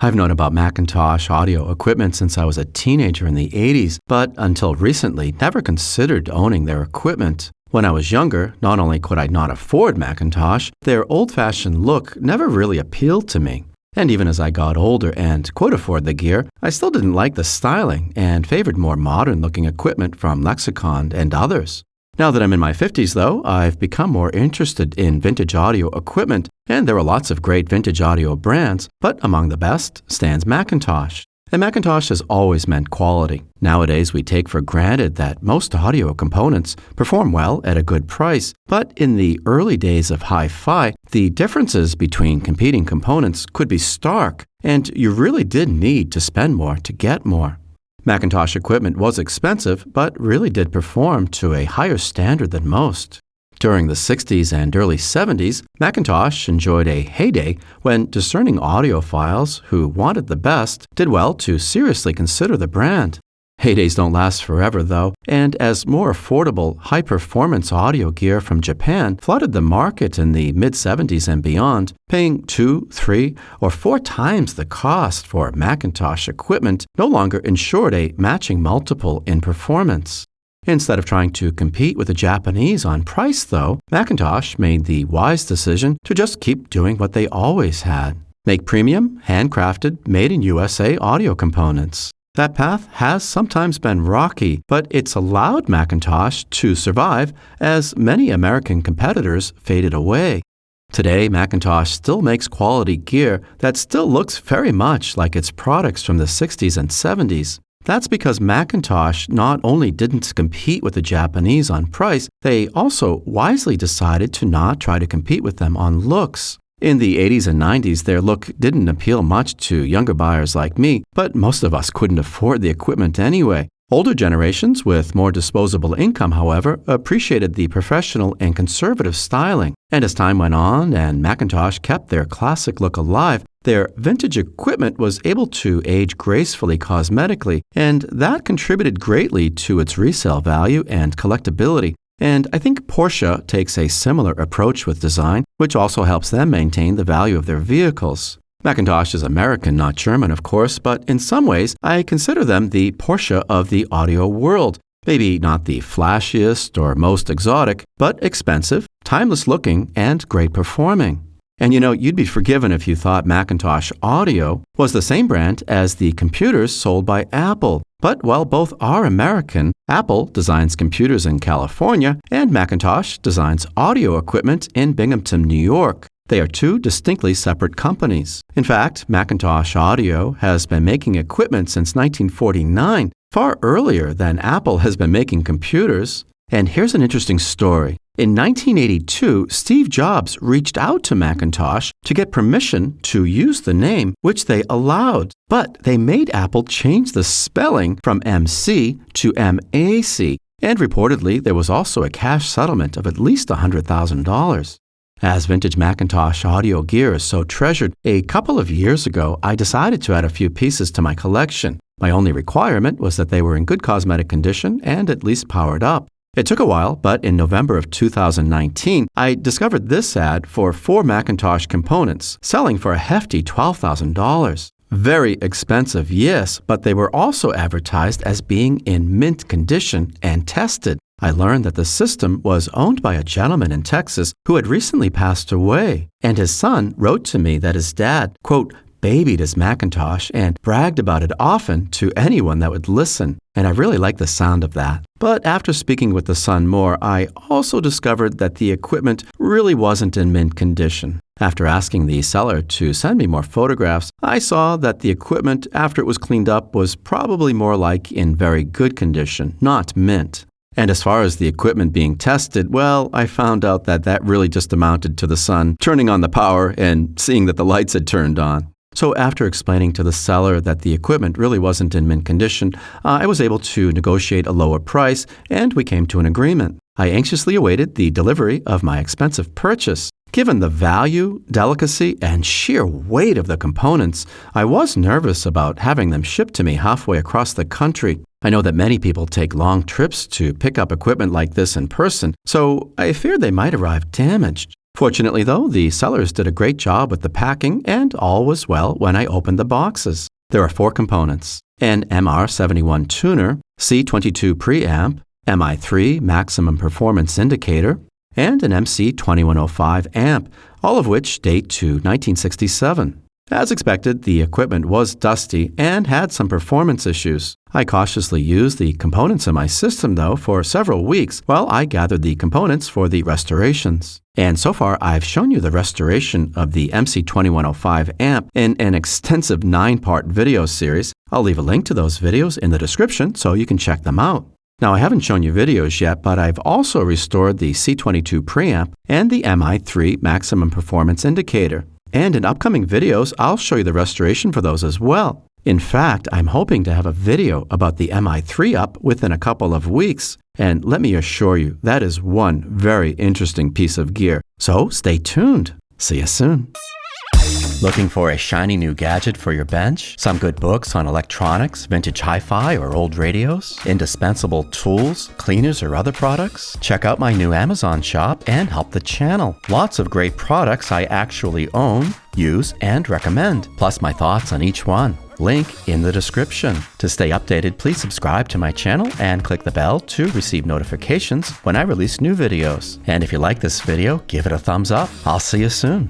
I've known about Macintosh audio equipment since I was a teenager in the 80s, but until recently never considered owning their equipment. When I was younger, not only could I not afford Macintosh, their old-fashioned look never really appealed to me. And even as I got older and could afford the gear, I still didn't like the styling and favored more modern-looking equipment from Lexicon and others. Now that I'm in my 50s, though, I've become more interested in vintage audio equipment, and there are lots of great vintage audio brands, but among the best stands Macintosh. And Macintosh has always meant quality. Nowadays, we take for granted that most audio components perform well at a good price, but in the early days of hi-fi, the differences between competing components could be stark, and you really did need to spend more to get more. Macintosh equipment was expensive, but really did perform to a higher standard than most. During the 60s and early 70s, Macintosh enjoyed a heyday when discerning audiophiles who wanted the best did well to seriously consider the brand. Heydays don't last forever, though, and as more affordable, high-performance audio gear from Japan flooded the market in the mid-70s and beyond, paying 2, 3, or 4 times the cost for Macintosh equipment no longer ensured a matching multiple in performance. Instead of trying to compete with the Japanese on price, though, Macintosh made the wise decision to just keep doing what they always had: make premium, handcrafted, made-in-USA audio components. That path has sometimes been rocky, but it's allowed Macintosh to survive as many American competitors faded away. Today, Macintosh still makes quality gear that still looks very much like its products from the 60s and 70s. That's because Macintosh not only didn't compete with the Japanese on price, they also wisely decided to not try to compete with them on looks. In the 80s and 90s, their look didn't appeal much to younger buyers like me, but most of us couldn't afford the equipment anyway. Older generations with more disposable income, however, appreciated the professional and conservative styling. And as time went on and Macintosh kept their classic look alive, their vintage equipment was able to age gracefully cosmetically, and that contributed greatly to its resale value and collectability. And I think Porsche takes a similar approach with design, which also helps them maintain the value of their vehicles. Macintosh is American, not German, of course, but in some ways, I consider them the Porsche of the audio world. Maybe not the flashiest or most exotic, but expensive, timeless looking, and great performing. And you'd be forgiven if you thought Macintosh Audio was the same brand as the computers sold by Apple. But while both are American, Apple designs computers in California, and Macintosh designs audio equipment in Binghamton, New York. They are two distinctly separate companies. In fact, Macintosh Audio has been making equipment since 1949, far earlier than Apple has been making computers. And here's an interesting story. In 1982, Steve Jobs reached out to Macintosh to get permission to use the name, which they allowed. But they made Apple change the spelling from MC to MAC, and reportedly there was also a cash settlement of at least $100,000. As vintage Macintosh audio gear is so treasured, a couple of years ago I decided to add a few pieces to my collection. My only requirement was that they were in good cosmetic condition and at least powered up. It took a while, but in November of 2019, I discovered this ad for 4 Macintosh components, selling for a hefty $12,000. Very expensive, yes, but they were also advertised as being in mint condition and tested. I learned that the system was owned by a gentleman in Texas who had recently passed away, and his son wrote to me that his dad, quote, babied his Macintosh and bragged about it often to anyone that would listen, and I really liked the sound of that. But after speaking with the son more, I also discovered that the equipment really wasn't in mint condition. After asking the seller to send me more photographs, I saw that the equipment, after it was cleaned up, was probably more like in very good condition, not mint. And as far as the equipment being tested, well, I found out that that really just amounted to the son turning on the power and seeing that the lights had turned on. So after explaining to the seller that the equipment really wasn't in mint condition, I was able to negotiate a lower price, and we came to an agreement. I anxiously awaited the delivery of my expensive purchase. Given the value, delicacy, and sheer weight of the components, I was nervous about having them shipped to me halfway across the country. I know that many people take long trips to pick up equipment like this in person, so I feared they might arrive damaged. Fortunately, though, the sellers did a great job with the packing, and all was well when I opened the boxes. There are 4 components: an MR71 tuner, C22 preamp, MI3 maximum performance indicator, and an MC2105 amp, all of which date to 1967. As expected, the equipment was dusty and had some performance issues. I cautiously used the components in my system, though, for several weeks while I gathered the components for the restorations. And so far, I've shown you the restoration of the MC2105 amp in an extensive 9-part video series. I'll leave a link to those videos in the description so you can check them out. Now, I haven't shown you videos yet, but I've also restored the C22 preamp and the MI3 maximum performance indicator. And in upcoming videos, I'll show you the restoration for those as well. In fact, I'm hoping to have a video about the MI3 up within a couple of weeks. And let me assure you, that is one very interesting piece of gear. So stay tuned. See you soon. Looking for a shiny new gadget for your bench? Some good books on electronics, vintage hi-fi, or old radios? Indispensable tools, cleaners, or other products? Check out my new Amazon shop and help the channel. Lots of great products I actually own, use, and recommend, plus my thoughts on each one. Link in the description. To stay updated, please subscribe to my channel and click the bell to receive notifications when I release new videos. And if you like this video, give it a thumbs up. I'll see you soon.